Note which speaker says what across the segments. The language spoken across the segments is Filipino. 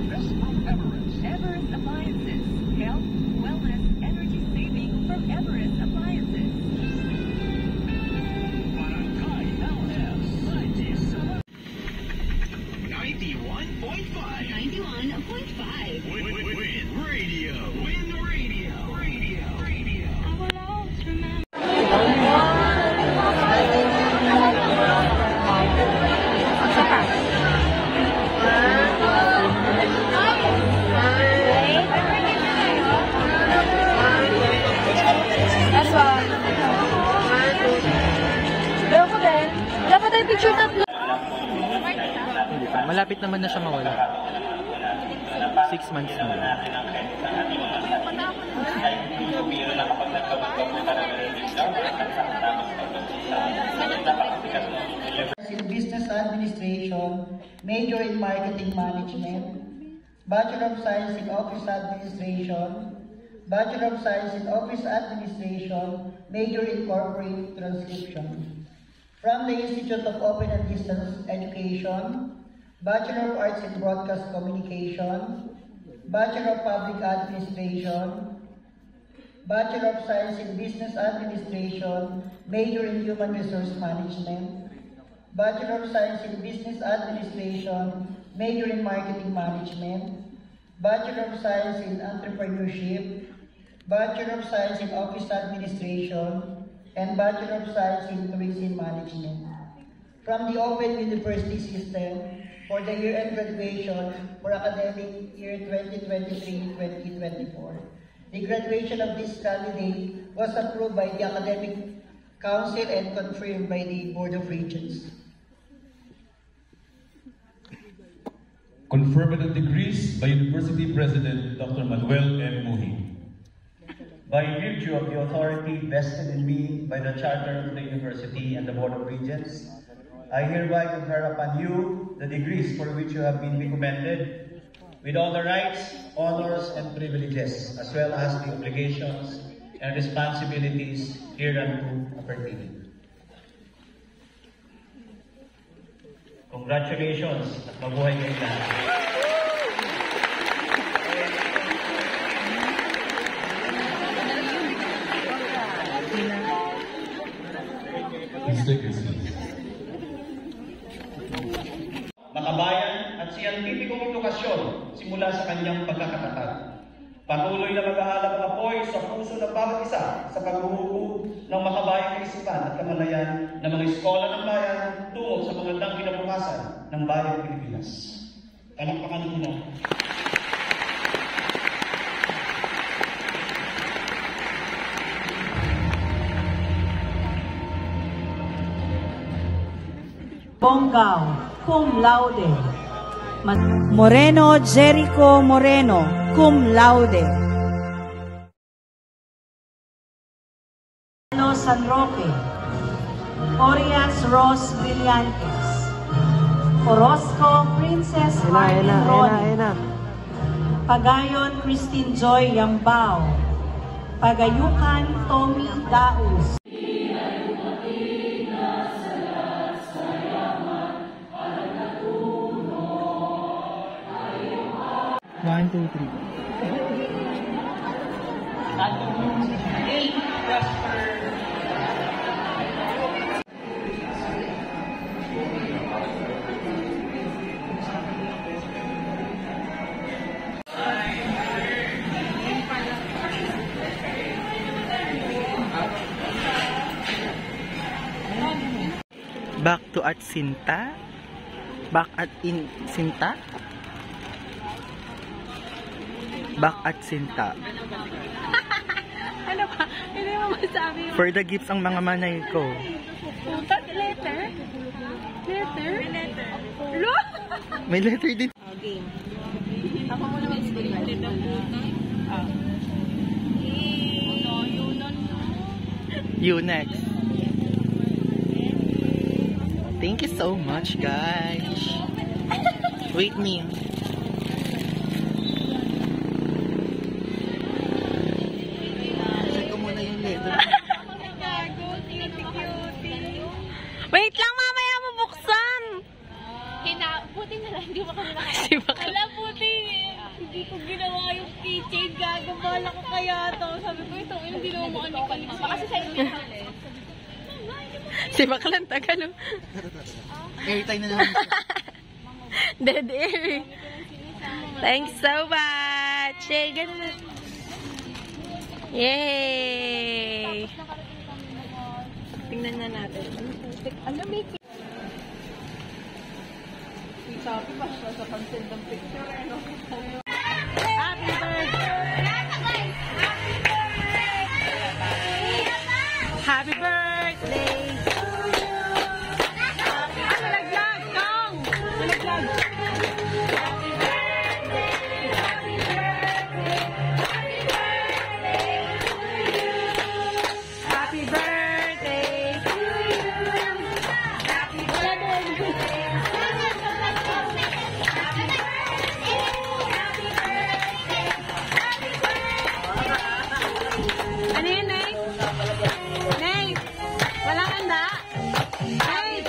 Speaker 1: Best from Everest.
Speaker 2: Everest Appliances. Health, wellness, energy saving from Everest Appliances.
Speaker 1: Barangay LS 97. 91.5.
Speaker 2: 91.5.
Speaker 1: Win radio. Win radio. Radio.
Speaker 2: I will always remember.
Speaker 3: Dapat ay picture tatlo.
Speaker 4: Malapit naman na siya mawala. 6 months na.
Speaker 5: In Business Administration, major in Marketing Management, Bachelor of Science in Office Administration, Bachelor of Science in Office Administration, major in Corporate Transcription. From the Institute of Open and Distance Education, Bachelor of Arts in Broadcast Communication, Bachelor of Public Administration, Bachelor of Science in Business Administration, major in Human Resource Management, Bachelor of Science in Business Administration, major in Marketing Management, Bachelor of Science in Entrepreneurship, Bachelor of Science in Office Administration, and Bachelor of Science in Tourism Management. From the Open University System for the year-end graduation for academic year 2023-2024. The graduation of this candidate was approved by the Academic Council and confirmed by the Board of Regents.
Speaker 6: Conferred on degrees by University President Dr. Manuel M. Muhi.
Speaker 7: By virtue of the authority vested in me by the Charter of the University and the Board of Regents, I hereby confer upon you the degrees for which you have been recommended, with all the rights, honors, and privileges, as well as the obligations and responsibilities hereunto appertaining. Congratulations at mabuhay kayo lahat. Makabayan at siyentipikong edukasyon simula sa kanyang pagkakatatag. Patuloy na mag-aalab ang apoy sa puso ng bawat isa sa paghuhubog ng makabayang kaisipan at kamalayan ng mga eskola ng bayan tungo sa magandang kinabukasan ng bayang Pilipinas. Palakpakan muna.
Speaker 8: Bonggao, cum laude. Moreno Jericho Moreno, cum laude. San Roque, Orias Ros Brillantes, Orozco Princess Martin Ronnie, Pagayon Christine Joy Yambao, Pagayukan Tommy Daus.
Speaker 4: 1, 2, 3. Back to at Sinta. Back at in Sinta. Back at Sinta.
Speaker 3: Ano ba? Hindi mo masabi.
Speaker 4: For the gifts ang mga manay ko.
Speaker 3: Letter? Letter? May letter.
Speaker 4: May letter din.
Speaker 3: Game. Ako muna mag-explain.
Speaker 4: You next. Thank you so much, guys. Wait me. Check ko muna yung letter.
Speaker 3: Wait lang, mamaya mo buksan.
Speaker 9: Buti na lang, hindi mo kami nakakita.
Speaker 3: Ala, puti. Hindi ko ginawa yung keychain. Gagabala ko kaya to. Sabi ko, ito, hindi naman mo kanikalik. Kasi sa inyo.
Speaker 9: Si Baklan, tagal.
Speaker 4: Airtime na naman.
Speaker 9: Dead air. Thanks so much. Yay, ganun. Yay! Tingnan na natin. Ano may
Speaker 3: Sabi pa siya sa pag-send ng picture.
Speaker 9: Happy birthday! Happy birthday! Malaglag! Kong! Malaglag! Happy birthday! Happy birthday! Happy birthday to you! Happy birthday! Ano yun, Nay? Nay! Walang handa? Nay!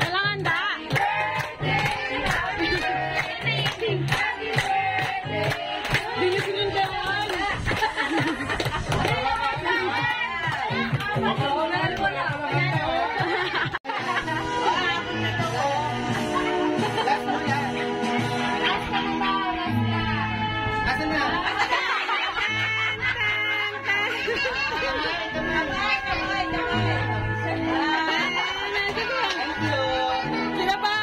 Speaker 9: Walang handa? Hindi nyo sinundan.
Speaker 4: Asan na?
Speaker 9: Sino ba?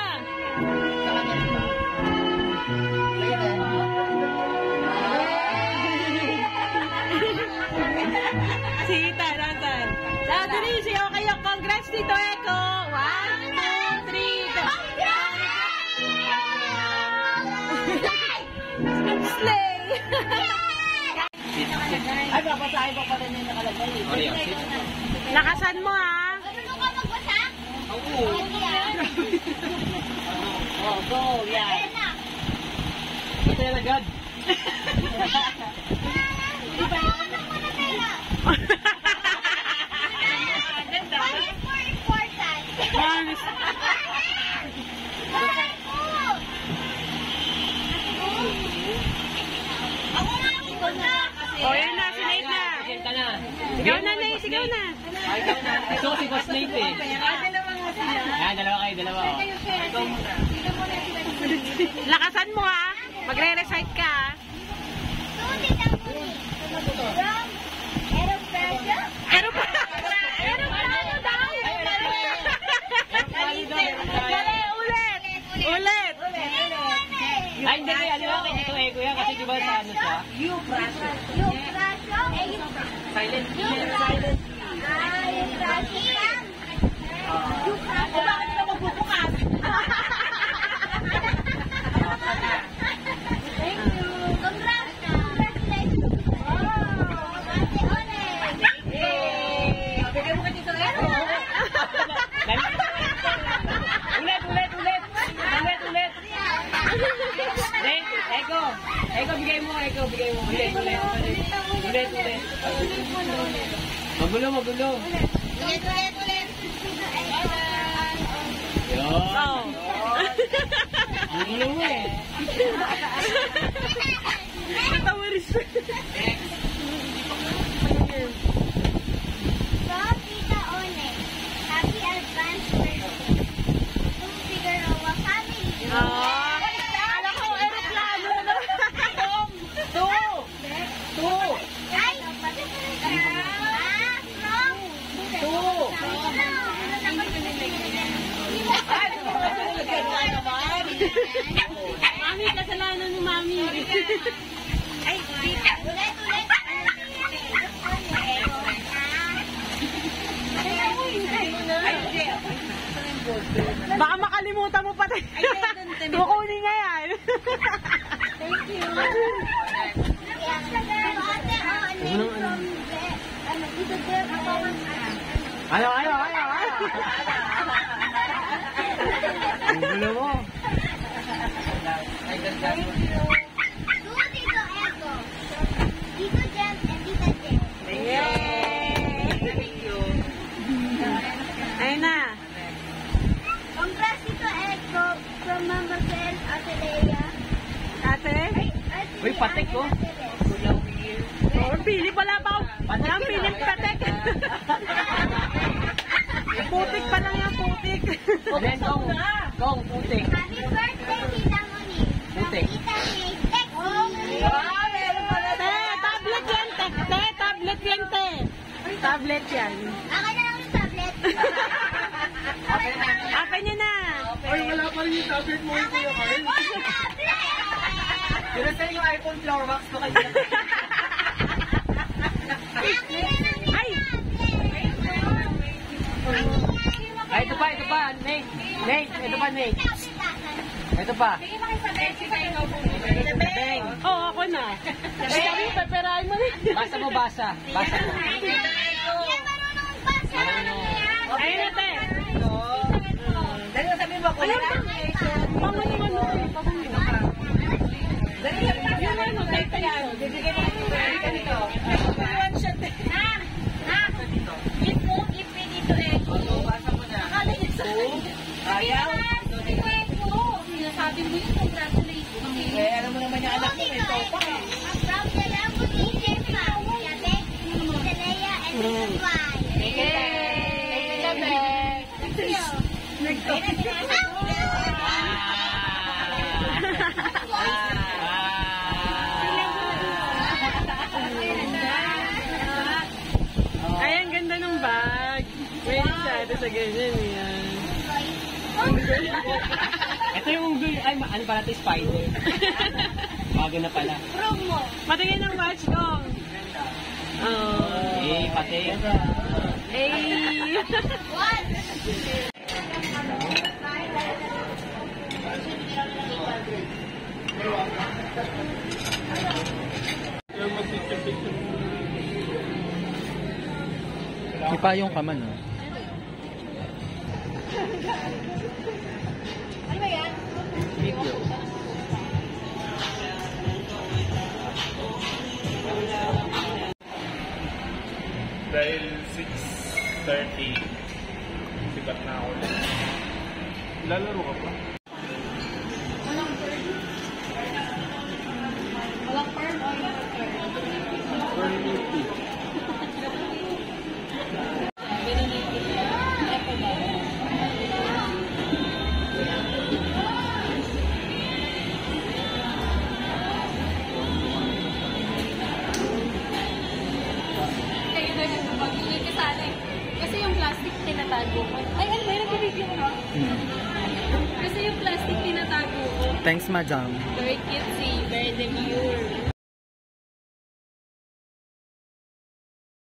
Speaker 9: Si Ita, nasan? Dali, siya kayo. Congrats dito, Eko. 1, 2, 3, go. Slay!
Speaker 3: Ay, babasahin pa pala niya nakalagay.
Speaker 9: Lakasan mo, ha?
Speaker 3: Oh, go, yeah. Ito yung agad.
Speaker 9: O, yan na, sinate na. Sigaw na, Nay, sigaw na.
Speaker 3: Ito kasi was late eh. Dalawa kayo, dalawa.
Speaker 9: Lakasan mo, ha? Magre-recite ka, ha? Ulit!
Speaker 3: Ay, hindi, ano ba? Ito Eko yan kasi diba sa ano siya? Silent.
Speaker 9: Bakit ka magbubukas?
Speaker 3: Eko, bigay mo. Ulit. Magulo. Yun.
Speaker 9: Oh.
Speaker 3: Magulo mo eh.
Speaker 9: Natawaris. Kala ko aeroplano na. Mami, kasalanan mo, Mami.
Speaker 2: Ay, ulit.
Speaker 9: Baka makalimutan mo pa tayo. Kukunin nga yan.
Speaker 2: Thank you.
Speaker 3: Ayaw. Ang gulo mo.
Speaker 2: Tito Jem and Tita Jem.
Speaker 9: Thank you. Ayun na.
Speaker 2: Congrats, Tito Eko, from Mama Jen, Ate Leia.
Speaker 9: Uy, patek oh. Oh, pili pala pa. Ang piling patek. Putik pa lang yung putik. Then, kong putik.
Speaker 3: Happy birthday, Tita Moni.
Speaker 9: Putik.
Speaker 3: Tablet yan, tablet yan, te.
Speaker 9: Tablet yan.
Speaker 3: Akin na lang yung tablet.
Speaker 9: Open nyo na.
Speaker 4: Ay, wala pa rin yung tablet mo yung Kuya Carl.
Speaker 9: Pero sa yung iPhone flower box ko kanina. Ay! Ay, ito pa, Nate. Ito pa, Nate. Ito pa. Oo, ako na. Sabi, peperahin mo rin. Basa mo. Basa mo. Ayun na, te. Dali na sabihin mo ako. Alam mo, pangalan mo. Dali na, yung ano, tayo yan. Bibigyan mo ganito. One shot.
Speaker 3: Ipin dito eh.
Speaker 9: Basa mo na. Ayaw.
Speaker 3: Sinasabi mo yung congratulations.
Speaker 9: Eh, alam mo naman yung anak ko. Ito pa.
Speaker 3: Ang proud na lang po teacher pa. Yabe, Salaya, and Salway.
Speaker 9: Ay, ang ganda ng bag. Wait, ito sa ganyan yan. Ito yung unggoy. Ay, ano pala ito? Spider. Bago na pala.
Speaker 3: Promo.
Speaker 9: Patingin ng watch ko. Oh. Eh, pati. Eh.
Speaker 3: What?
Speaker 4: Ipayong ka man, oh.
Speaker 3: Ano ba yan?
Speaker 4: Video.
Speaker 10: Dahil 6:30, sibat na ako. Lalaro ka pa?
Speaker 3: Walang bird. Walang bird o yung kasi yung plastic tinatago ko. Ay, ano ba yung nag-video ko? Kasi yung plastic tinatago ko.
Speaker 4: Thanks, madam.
Speaker 3: Very cutesy, very demure.